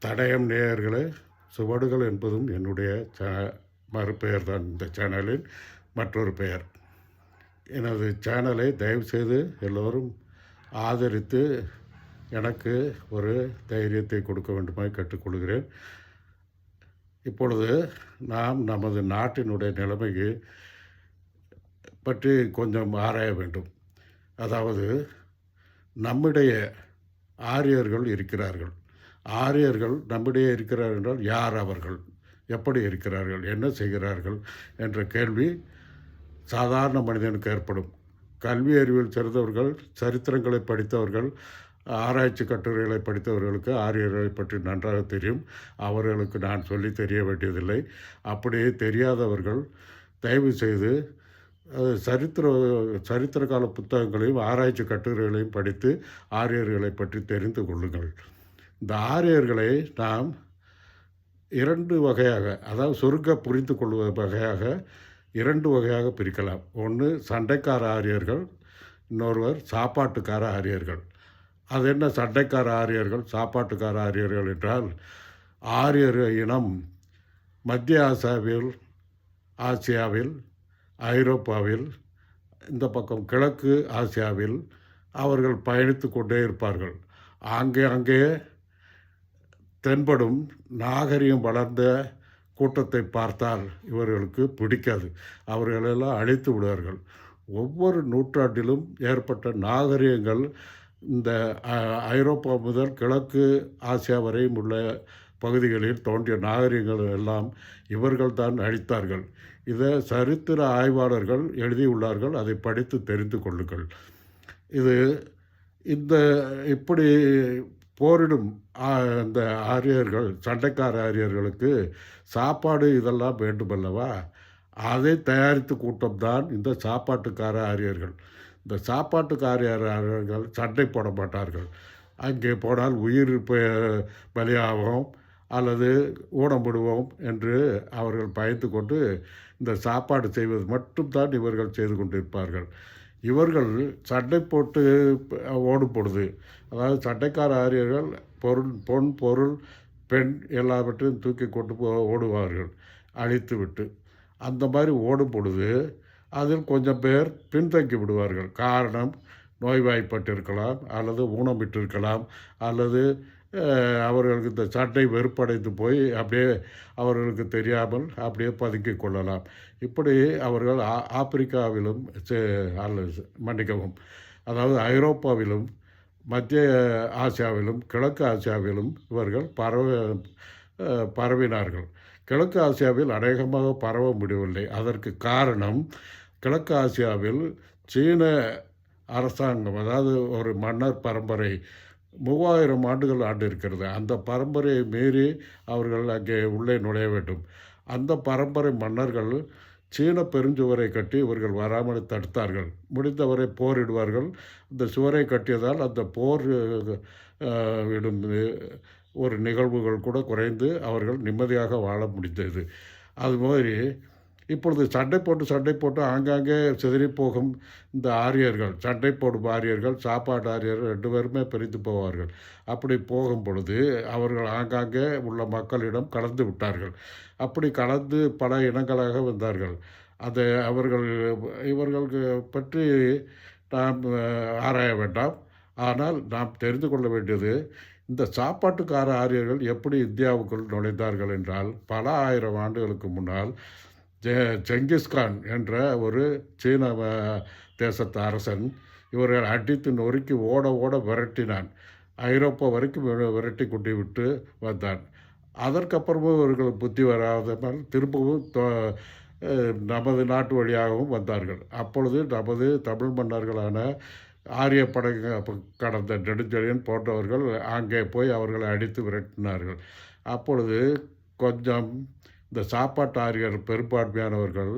தடயம் நேயர்களே, சுவடுகள் என்பதும் என்னுடைய மறுபெயர் தான் இந்த சேனலின் மற்றொரு பெயர். எனது சேனலை தயவுசெய்து எல்லோரும் ஆதரித்து எனக்கு ஒரு தைரியத்தை கொடுக்க வேண்டுமாய் கேட்டுக்கொள்கிறேன். இப்பொழுது நாம் நமது நாட்டினுடைய நிலைமையை பற்றி கொஞ்சம் ஆராய வேண்டும். அதாவது நம்மிடையே ஆரியர்கள் இருக்கிறார்கள். ஆரியர்கள் நம்மிடையே இருக்கிறார்கள் என்றால் யார் அவர்கள், எப்படி இருக்கிறார்கள், என்ன செய்கிறார்கள் என்ற கேள்வி சாதாரண மனிதனுக்கு ஏற்படும். கல்வி அறிவில் சிறந்தவர்கள், சரித்திரங்களை படித்தவர்கள், ஆராய்ச்சி கட்டுரைகளை படித்தவர்களுக்கு ஆரியர்களை பற்றி நன்றாக தெரியும். அவர்களுக்கு நான் சொல்லி தெரிய வேண்டியதில்லை. அப்படியே தெரியாதவர்கள் தயவு செய்து சரித்திர கால புத்தகங்களையும் ஆராய்ச்சி கட்டுரைகளையும் படித்து ஆரியர்களை பற்றி தெரிந்து கொள்ளுங்கள். இந்த ஆரியர்களை நாம் இரண்டு வகையாக, அதாவது சுருக்க புரிந்து கொள்வது வகையாக இரண்டு வகையாக பிரிக்கலாம். ஒன்று சண்டைக்கார ஆரியர்கள், இன்னொருவர் சாப்பாட்டுக்கார ஆரியர்கள். அது என்ன சண்டைக்கார ஆரியர்கள், சாப்பாட்டுக்கார ஆரியர்கள் என்றால், ஆரியர் இனம் மத்திய ஆசியாவில், ஐரோப்பாவில், இந்த பக்கம் கிழக்கு ஆசியாவில் அவர்கள் பயணித்து கொண்டே இருப்பார்கள். அங்கே தென்படும் நாகரிகம் வளர்ந்த கூட்டத்தை பார்த்தால் இவர்களுக்கு பிடிக்காது. அவர்களெல்லாம் அழித்து விடுவார்கள். ஒவ்வொரு நூற்றாண்டிலும் ஏற்பட்ட நாகரிகங்கள் இந்த ஐரோப்பா முதல் கிழக்கு ஆசியா வரையும் உள்ள பகுதிகளில் தோன்றிய நாகரிகங்கள் எல்லாம் இவர்கள்தான் அழித்தார்கள். இதை சரித்திர ஆய்வாளர்கள் எழுதியுள்ளார்கள். அதை படித்து தெரிந்து கொள்ளுங்கள். இப்படி போரிடும் இந்த ஆரியர்கள், சண்டைக்கார ஆரியர்களுக்கு சாப்பாடு இதெல்லாம் வேண்டுமல்லவா? அதை தயாரித்து கூட்டம்தான் இந்த சாப்பாட்டுக்கார ஆரியர்கள். இந்த சாப்பாட்டுக்கார ஆரியர்கள் சண்டை போட மாட்டார்கள். அங்கே போனால் உயிர் பலியாகும் அல்லது ஊனமிடுவோம் என்று அவர்கள் பயந்து கொண்டு இந்த சாப்பாடு செய்வது மட்டும்தான் இவர்கள் செய்து கொண்டிருப்பார்கள். இவர்கள் சண்டை போட்டு ஓடும் பொழுது, அதாவது சண்டைக்கார ஆரியர்கள் பொருள், பெண் எல்லாவற்றையும் தூக்கி கொண்டு ஓடுவார்கள் அழித்து விட்டு. அந்த மாதிரி ஓடும் பொழுது அதில் கொஞ்சம் பேர் பின்தங்கி விடுவார்கள். காரணம், நோய்வாய்ப்பட்டிருக்கலாம், அல்லது ஊனமிட்டிருக்கலாம், அல்லது அவர்களுக்கு இந்த சட்டை வெறுப்படைந்து போய் அப்படியே அவர்களுக்கு தெரியாமல் அப்படியே பதுக்கிக் கொள்ளலாம். இப்படி அவர்கள் ஆப்பிரிக்காவிலும் மன்னிக்கவும், அதாவது ஐரோப்பாவிலும் மத்திய ஆசியாவிலும் கிழக்கு ஆசியாவிலும் இவர்கள் பரவினார்கள். கிழக்கு ஆசியாவில் அநேகமாக பரவ முடியவில்லை. அதற்கு காரணம், கிழக்கு ஆசியாவில் சீன அரசாங்கம், அதாவது ஒரு மன்னர் பரம்பரை 3000 ஆண்டுகள் ஆண்டு இருக்கிறது. அந்த பரம்பரையை மீறி அவர்கள் அங்கே உள்ளே நுழைய வேண்டும். அந்த பரம்பரை மன்னர்கள் சீன பெருஞ்சுவரை கட்டி இவர்கள் வராமல் தடுத்தார்கள். முடிந்தவரை போரிடுவார்கள். இந்த சுவரை கட்டியதால் அந்த போர் விடும் ஒரு நிகழ்வுகள் கூட குறைந்து அவர்கள் நிம்மதியாக வாழ முடிந்தது. அதுமாதிரி இப்பொழுது சண்டை போட்டு ஆங்காங்கே சிதறி போகும் இந்த ஆரியர்கள், சண்டை போடும் ஆரியர்கள், சாப்பாடு ஆரியர்கள் 2 பேருமே பிரித்து போவார்கள். அப்படி போகும் பொழுது அவர்கள் ஆங்காங்கே உள்ள மக்களிடம் கலந்து விட்டார்கள். அப்படி கலந்து பல இனங்களாக வந்தார்கள். அதை இவர்களுக்கு பற்றி நாம் ஆராய வேண்டாம். ஆனால் நாம் தெரிந்து கொள்ள வேண்டியது, இந்த சாப்பாட்டுக்கார ஆரியர்கள் எப்படி இந்தியாவுக்குள் நுழைந்தார்கள் என்றால், பல ஆயிரம் ஆண்டுகளுக்கு முன்னால் செங்கிஸ்கான் என்ற ஒரு சீன தேசத்து அரசன் இவர்கள் அடித்து நொறுக்கி ஓட விரட்டினான். ஐரோப்பா வரைக்கும் விரட்டி கொண்டு விட்டு வந்தான். அதற்கப்புறமும் இவர்கள் புத்தி வராதனால் திரும்பவும் நமது நாட்டு வழியாகவும் வந்தார்கள். அப்பொழுது நமது தமிழ் மன்னர்களான ஆரிய படை கடந்த நெடுஞ்செழியன் போன்றவர்கள் அங்கே போய் அவர்களை அடித்து விரட்டினார்கள். அப்பொழுது கொஞ்சம் இந்த சாப்பாட்டு ஆரியர் பெரும்பான்மையானவர்கள்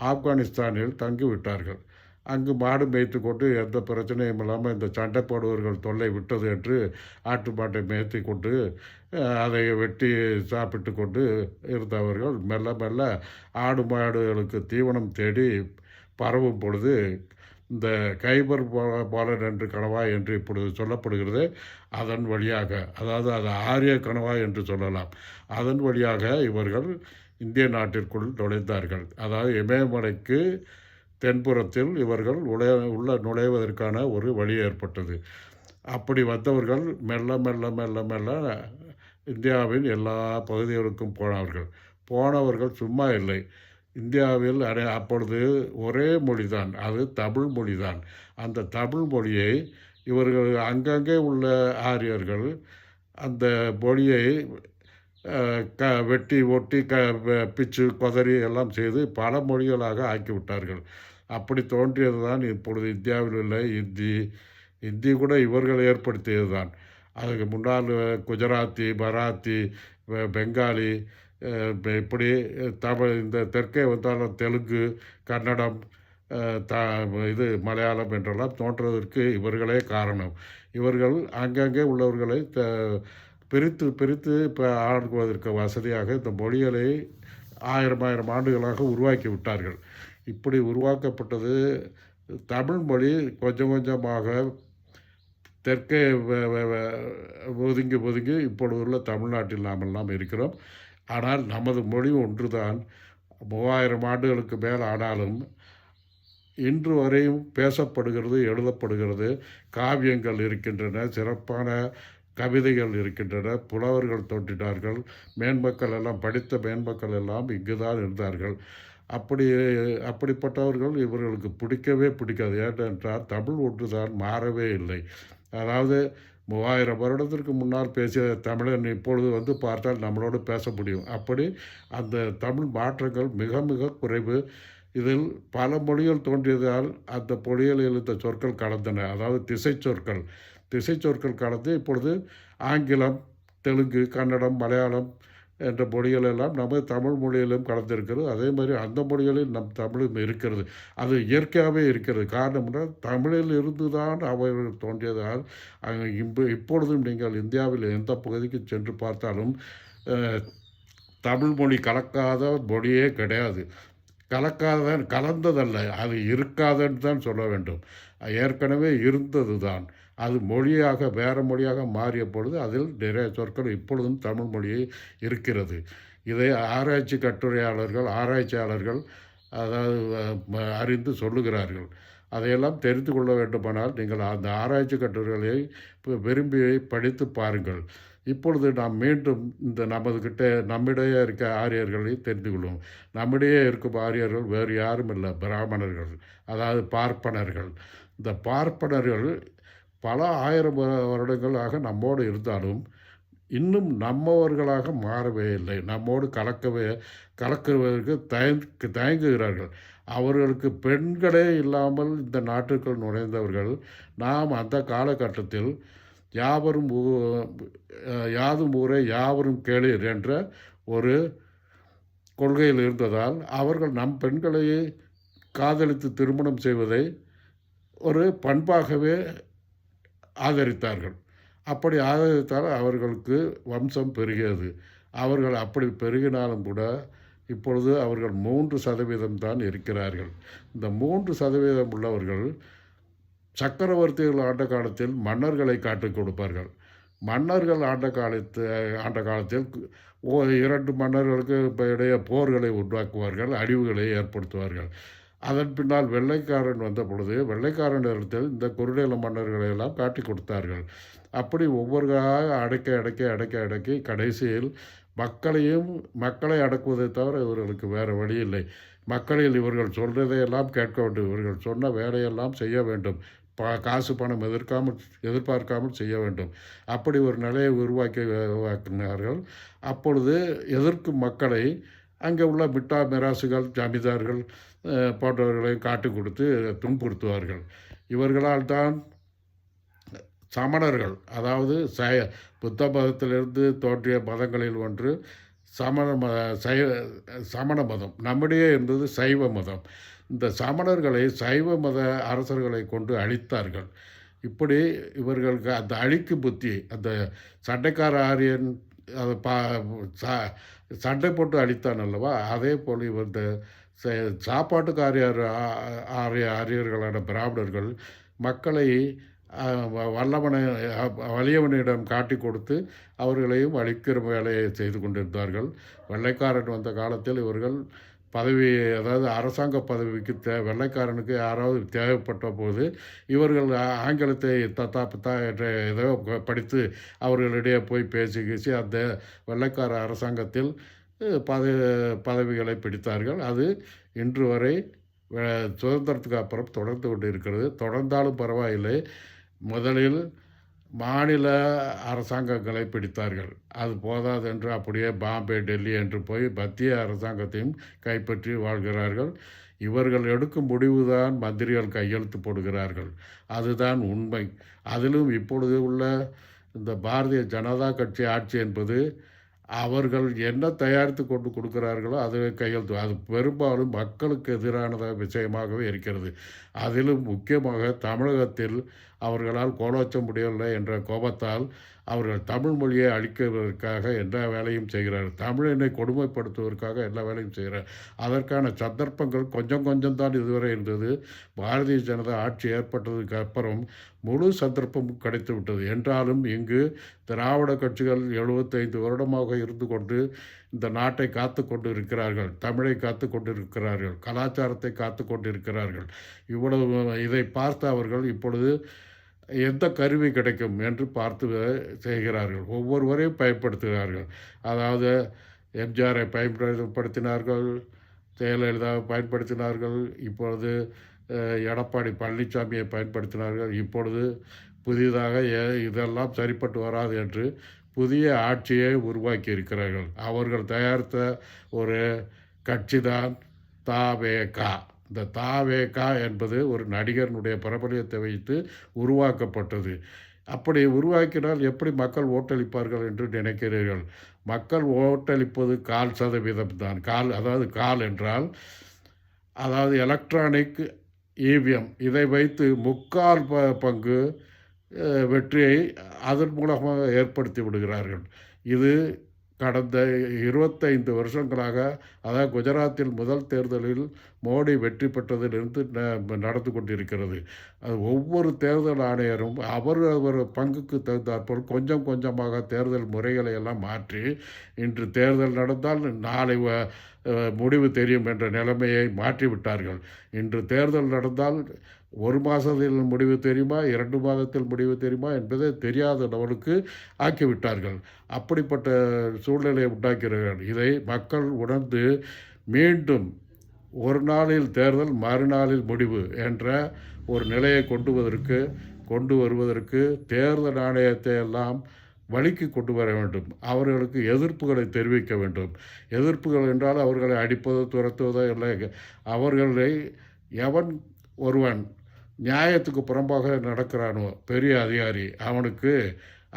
ஆப்கானிஸ்தானில் தங்கிவிட்டார்கள். அங்கு மாடு மேய்த்து கொண்டு எந்த பிரச்சனையும் இல்லாமல் இந்த சண்டை போடுவர்கள் தொல்லை விட்டது என்று ஆட்டு மாட்டை மேய்த்தி கொண்டு அதை வெட்டி சாப்பிட்டு கொண்டு இருந்தவர்கள் மெல்ல மெல்ல ஆடு மாடுகளுக்கு தீவனம் தேடி பரவும் பொழுது இந்த கைபர் பாலன் என்று கணவாய் என்று இப்பொழுது சொல்லப்படுகிறது. அதன் வழியாக, அதாவது அது ஆரிய கணவாய் என்று சொல்லலாம், அதன் வழியாக இவர்கள் இந்திய நாட்டிற்குள் நுழைந்தார்கள். அதாவது இமயமலைக்கு தென்புறத்தில் இவர்கள் நுழைவதற்கான ஒரு வழி ஏற்பட்டது. அப்படி வந்தவர்கள் மெல்ல மெல்ல மெல்ல மெல்ல இந்தியாவின் எல்லா பகுதிகளுக்கும் போனவர்கள் சும்மா இல்லை. இந்தியாவில் அப்பொழுது ஒரே மொழிதான், அது தமிழ் மொழிதான். அந்த தமிழ் மொழியை இவர்கள் அங்கங்கே உள்ள ஆரியர்கள் அந்த மொழியை வெட்டி ஒட்டி பிச்சு கொதறி எல்லாம் செய்து பல மொழிகளாக ஆக்கிவிட்டார்கள். அப்படி தோன்றியது தான் இப்பொழுது இந்தியாவில் உள்ள இந்தி கூட இவர்கள் ஏற்படுத்தியது தான். அதுக்கு முன்னால் குஜராத்தி, மராத்தி, பெங்காலி, இப்படி தமிழ் இந்த தெற்கே வந்தாலும் தெலுங்கு, கன்னடம், மலையாளம் என்றெல்லாம் தோன்றுவதற்கு இவர்களே காரணம். இவர்கள் அங்கங்கே உள்ளவர்களை பிரித்து பிரித்து இப்போ ஆடுவதற்கு வசதியாக இந்த மொழிகளை ஆயிரம் ஆண்டுகளாக உருவாக்கி விட்டார்கள். இப்படி உருவாக்கப்பட்டது தமிழ் மொழி கொஞ்சம் கொஞ்சமாக தெற்கே ஒதுங்கி ஒதுங்கி இப்பொழுது உள்ள தமிழ்நாட்டில் நாமெல்லாம் இருக்கிறோம். ஆனால் நமது மொழி ஒன்றுதான். 3000 ஆண்டுகளுக்கு மேல் ஆனாலும் இன்று வரையும் பேசப்படுகிறது, எழுதப்படுகிறது. காவியங்கள் இருக்கின்றன, சிறப்பான கவிதைகள் இருக்கின்றன, புலவர்கள் தோன்றினார்கள், மேன்மக்கள் எல்லாம் படித்த மேன்மக்கள் எல்லாம் இங்கு தான் இருந்தார்கள். அப்படிப்பட்டவர்கள் இவர்களுக்கு பிடிக்கவே பிடிக்காது. ஏனென்றால் தமிழ் ஒன்றுதான் மாறவே இல்லை. அதாவது 3000 வருடத்திற்கு முன்னால் பேசிய தமிழன் இப்பொழுது பார்த்தால் நம்மளோடு பேச முடியும். அப்படி அந்த தமிழ் மாற்றங்கள் மிக மிக குறைவு. இதில் பல மொழிகள் தோன்றியதால் அந்த மொழிகளில் இந்த சொற்கள் கலந்தன. அதாவது திசை சொற்கள் கலந்து இப்பொழுது ஆங்கிலம், தெலுங்கு, கன்னடம், மலையாளம் என்ற மொழிகளெல்லாம் நம்ம தமிழ் மொழியிலும் கலந்திருக்கிறது. அதே மாதிரி அந்த மொழிகளில் நம் தமிழும் இருக்கிறது. அது இயற்கையாகவே இருக்கிறது. காரணம் என்றால் தமிழில் இருந்து தான் அவர்கள் தோன்றியதால் இப்பொழுதும் நீங்கள் இந்தியாவில் எந்த பகுதிக்கு சென்று பார்த்தாலும் தமிழ் மொழி கலக்காத மொழியே கிடையாது. கலந்ததல்ல, அது இருக்காதுன்னு தான் சொல்ல வேண்டும். ஏற்கனவே இருந்தது தான். அது மொழியாக வேறு மொழியாக மாறிய பொழுது அதில் நிறைய சொற்கள் இப்பொழுதும் தமிழ் மொழியை இருக்கிறது. இதை ஆராய்ச்சியாளர்கள் அதாவது அறிந்து சொல்லுகிறார்கள். அதையெல்லாம் தெரிந்து கொள்ள வேண்டுமானால் நீங்கள் அந்த ஆராய்ச்சி கட்டுரைகளை விரும்பி படித்து பாருங்கள். இப்பொழுது நாம் மீண்டும் இந்த நம்மிடையே இருக்க ஆரியர்களை தெரிந்து கொள்வோம். நம்மிடையே இருக்கும் ஆரியர்கள் வேறு யாரும் இல்லை, பிராமணர்கள், அதாவது பார்ப்பனர்கள். இந்த பார்ப்பனர்கள் பல ஆயிரம் வருடங்களாக நம்மோடு இருந்தாலும் இன்னும் நம்மவர்களாக மாறவே இல்லை. நம்மோடு கலக்குவதற்கு தயங்குகிறார்கள். அவர்களுக்கு பெண்களே இல்லாமல் இந்த நாட்டுக்குள் நுழைந்தவர்கள். நாம் அந்த காலகட்டத்தில் யாதும் ஊரே யாவரும் கேளீர் என்ற ஒரு கொள்கையில் இருந்ததால் அவர்கள் நம் பெண்களையே காதலித்து திருமணம் செய்வதை ஒரு பண்பாகவே ஆதரித்தார்கள். அப்படி ஆதரித்தால் அவர்களுக்கு வம்சம் பெருகியது. அவர்கள் அப்படி பெருகினாலும் கூட இப்பொழுது அவர்கள் 3% தான் இருக்கிறார்கள். இந்த 3% உள்ளவர்கள் சக்கரவர்த்திகள் ஆண்ட காலத்தில் மன்னர்களை காட்டிக் கொடுப்பார்கள். மன்னர்கள் ஆண்ட காலத்தில் 2 மன்னர்களுக்கு இடையே போர்களை உண்டாக்குவார்கள், அழிவுகளை ஏற்படுத்துவார்கள். அதன் பின்னால் வெள்ளைக்காரன் வந்த பொழுது வெள்ளைக்காரன் இடத்தில் இந்த குறுநில மன்னர்களை எல்லாம் காட்டி கொடுத்தார்கள். அப்படி ஒவ்வொருவராக அடக்கி கடைசியில் மக்களை அடக்குவதை தவிர இவர்களுக்கு வேறு வழி இல்லை. மக்களில் இவர்கள் சொல்கிறதையெல்லாம் கேட்க வேண்டும், இவர்கள் சொன்ன வேலையெல்லாம் செய்ய வேண்டும், காசு பணம் எதிர்பார்க்காமல் செய்ய வேண்டும். அப்படி ஒரு நிலையை உருவாக்கினார்கள். அப்பொழுது எதிர்க்கும் மக்களை அங்கே உள்ள மிராசுகள், ஜமீதார்கள் போன்றவர்களை காட்டி கொடுத்து துன்புறுத்துவார்கள். இவர்களால் தான் சமணர்கள், அதாவது புத்த மதத்திலிருந்து தோன்றிய மதங்களில் ஒன்று சமண மதம். நம்மிடையே இருந்தது சைவ மதம். இந்த சமணர்களை சைவ மத அரசர்களை கொண்டு அழித்தார்கள். இப்படி இவர்களுக்கு அந்த அழிக்கும் புத்தி, அந்த சண்டைக்கார ஆரியன் அதை சண்டை போட்டு அழித்தான் அல்லவா, அதே போல் இந்த சாப்பாட்டுக்கு ஆரியர்களான பிராமணர்கள் மக்களை வல்லவனை வலியவனிடம் காட்டி கொடுத்து அவர்களையும் அழிக்கிற வேலையை செய்து கொண்டிருந்தார்கள். வெள்ளைக்காரன் வந்த காலத்தில் இவர்கள் பதவி, அதாவது அரசாங்க பதவிக்கு வெள்ளைக்காரனுக்கு யாராவது தேவைப்பட்ட போது இவர்கள் ஆங்கிலத்தை தத்தா பித்தா என்ற ஏதோ படித்து அவர்களிடையே போய் பேசி கீசி அந்த வெள்ளைக்கார அரசாங்கத்தில் பதவிகளை பிடித்தார்கள். அது இன்று வரை சுதந்திரத்துக்கு அப்புறம் தொடர்ந்து கொண்டு இருக்கிறது. தொடர்ந்தாலும் பரவாயில்லை. முதலில் மாநில அரசாங்கங்களை பிடித்தார்கள். அது போதாது என்று அப்படியே பாம்பே, டெல்லி என்று போய் மத்திய அரசாங்கத்தையும் கைப்பற்றி வாழ்கிறார்கள். இவர்கள் எடுக்கும் முடிவுதான் மந்திரிகள் கையெழுத்து போடுகிறார்கள். அதுதான் உண்மை. அதிலும் இப்பொழுது உள்ள இந்த பாரதிய ஜனதா கட்சி ஆட்சி என்பது அவர்கள் என்ன தயாரித்து கொண்டு கொடுக்கிறார்களோ அதுவே கையெழுத்து. அது பெரும்பாலும் மக்களுக்கு எதிரான விஷயமாகவே இருக்கிறது. அதிலும் முக்கியமாக தமிழகத்தில் அவர்களால் கோலோச்ச முடியவில்லை என்ற கோபத்தால் அவர்கள் தமிழ் மொழியை அழிக்கிறதற்காக எல்லா வேலையும் செய்கிறார்கள். தமிழினை கொடுமைப்படுத்துவதற்காக எல்லா வேலையும் செய்கிறார். அதற்கான சந்தர்ப்பங்கள் கொஞ்சம் கொஞ்சம் தான் இதுவரை இருந்தது. பாரதிய ஜனதா ஆட்சி ஏற்பட்டதுக்கு அப்புறம் முழு சந்தர்ப்பம் கிடைத்து விட்டது. என்றாலும் இங்கு திராவிட கட்சிகள் 75 வருடமாக இருந்து கொண்டு இந்த நாட்டை காத்து கொண்டு இருக்கிறார்கள். தமிழை காத்து கொண்டு இருக்கிறார்கள். கலாச்சாரத்தை காத்து கொண்டு இருக்கிறார்கள். இவ்வளவு இதை பார்த்து அவர்கள் இப்பொழுது எந்த கருவி கிடைக்கும் என்று பார்த்து செய்கிறார்கள். ஒவ்வொருவரையும் பயன்படுத்துகிறார்கள். அதாவது எம்ஜிஆரை பயன்படுத்தினார்கள், ஜெயலலிதாவை பயன்படுத்தினார்கள், இப்பொழுது எடப்பாடி பழனிசாமியை பயன்படுத்தினார்கள். இப்பொழுது புதிதாக இதெல்லாம் சரிப்பட்டு வராது என்று புதிய ஆட்சியை உருவாக்கி இருக்கிறார்கள். அவர்கள் தயாரித்த ஒரு கட்சி தான் தவேகா. இந்த தவேகா என்பது ஒரு நடிகனுடைய பிரபலியத்தை வைத்து உருவாக்கப்பட்டது. அப்படி உருவாக்கினால் எப்படி மக்கள் ஓட்டளிப்பார்கள் என்று நினைக்கிறீர்கள்? மக்கள் ஓட்டளிப்பது 4% தான். அதாவது என்றால் அதாவது எலக்ட்ரானிக் இவிஎம் இதை வைத்து 3/4 பங்கு வெற்றியை அதன் மூலமாக ஏற்படுத்தி விடுகிறார்கள். இது கடந்த 25 வருஷங்களாக, அதாவது குஜராத்தில் முதல் தேர்தலில் மோடி வெற்றி பெற்றதிலிருந்து நடந்து கொண்டிருக்கிறது. அது ஒவ்வொரு தேர்தல் ஆணையரும் அவர் பங்குக்கு தகுந்தாற்போல் கொஞ்சம் கொஞ்சமாக தேர்தல் முறைகளை எல்லாம் மாற்றி இன்று தேர்தல் நடந்தால் நாளை முடிவு தெரியும் என்ற நிலைமையை மாற்றிவிட்டார்கள். இன்று தேர்தல் நடந்தால் 1 மாதத்தில் முடிவு தெரியுமா, 2 மாதத்தில் முடிவு தெரியுமா என்பதே தெரியாத லெவலுக்கு ஆக்கிவிட்டார்கள். அப்படிப்பட்ட சூழ்நிலையை உண்டாக்கிறார்கள். இதை மக்கள் உணர்ந்து மீண்டும் ஒரு நாளில் தேர்தல் மறுநாளில் முடிவு என்ற ஒரு நிலையை கொண்டு வருவதற்கு தேர்தல் ஆணையத்தை எல்லாம் வழிக்கு கொண்டு வர வேண்டும். அவர்களுக்கு எதிர்ப்புகளை தெரிவிக்க வேண்டும். எதிர்ப்புகள் என்றால் அவர்களை அடிப்பதோ துரத்துவதோ இல்லை. அவர்களை எவன் ஒருவன் நியாயத்துக்கு புறம்பாக நடக்கிறானோ பெரிய அதிகாரி,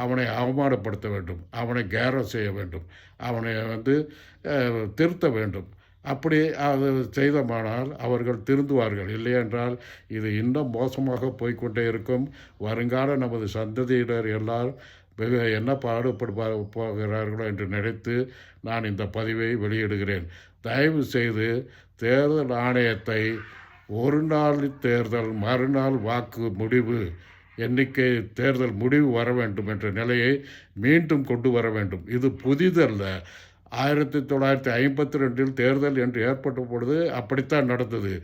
அவனை அவமானப்படுத்த வேண்டும், அவனை கேரம் செய்ய வேண்டும், அவனை திருத்த வேண்டும். அப்படி அது செய்தமானால் அவர்கள் திருந்துவார்கள். இல்லையென்றால் இது இன்னும் மோசமாக போய்கொண்டே இருக்கும். வருங்கால நமது சந்ததியினர் எல்லாரும் என்ன போகிறார்களோ என்று நினைத்து நான் இந்த பதிவை வெளியிடுகிறேன். தயவு செய்து தேர்தல் ஆணையத்தை ஒரு நாள் தேர்தல் மறுநாள் வாக்கு முடிவு எண்ணிக்கை தேர்தல் முடிவு வர வேண்டும் என்ற நிலையை மீண்டும் கொண்டு வர வேண்டும். இது புதிதல்ல. 1952 தேர்தல் என்று ஏற்பட்ட பொழுது அப்படித்தான் நடந்தது.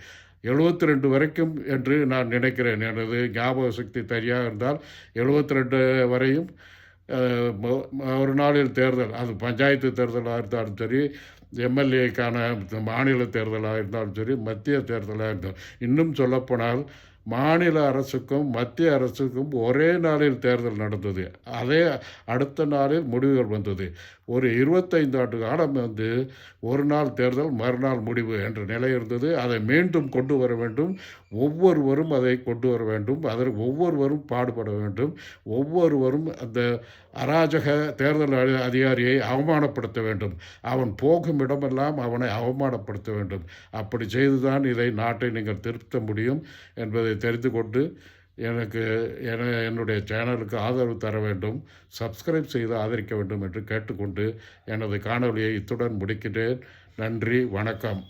72 வரைக்கும் என்று நான் நினைக்கிறேன். எனது ஞாபக சக்தி சரியாக இருந்தால் 72 வரையும் ஒரு நாளில் தேர்தல், அது பஞ்சாயத்து தேர்தலாக இருந்தாலும் சரி, எம்எல்ஏக்கான மாநில தேர்தலாக இருந்தாலும் சரி, மத்திய தேர்தலாக இருந்தாலும், இன்னும் சொல்லப்போனால் மாநில அரசுக்கும் மத்திய அரசுக்கும் ஒரே நாளில் தேர்தல் நடந்தது. அதே அடுத்த நாளில் முடிவுகள் வந்தது. ஒரு 25 ஆண்டு காலம் ஒரு நாள் தேர்தல் மறுநாள் முடிவு என்ற நிலை இருந்தது. அதை மீண்டும் கொண்டு வர வேண்டும். ஒவ்வொருவரும் அதை கொண்டு வர வேண்டும். அதற்கு ஒவ்வொருவரும் பாடுபட வேண்டும். ஒவ்வொருவரும் அந்த அராஜக தேர்தல் அதிகாரியை அவமானப்படுத்த வேண்டும். அவன் போகும் இடமெல்லாம் அவனை அவமானப்படுத்த வேண்டும். அப்படி செய்துதான் நாட்டை நீங்கள் திருத்த முடியும் என்பதை தெரிந்து கொண்டு என்னுடைய சேனலுக்கு ஆதரவு தர வேண்டும், சப்ஸ்கிரைப் செய்து ஆதரிக்க வேண்டும் என்று கேட்டுக்கொண்டு எனது காணொலியை இத்துடன் முடிக்கிறேன். நன்றி, வணக்கம்.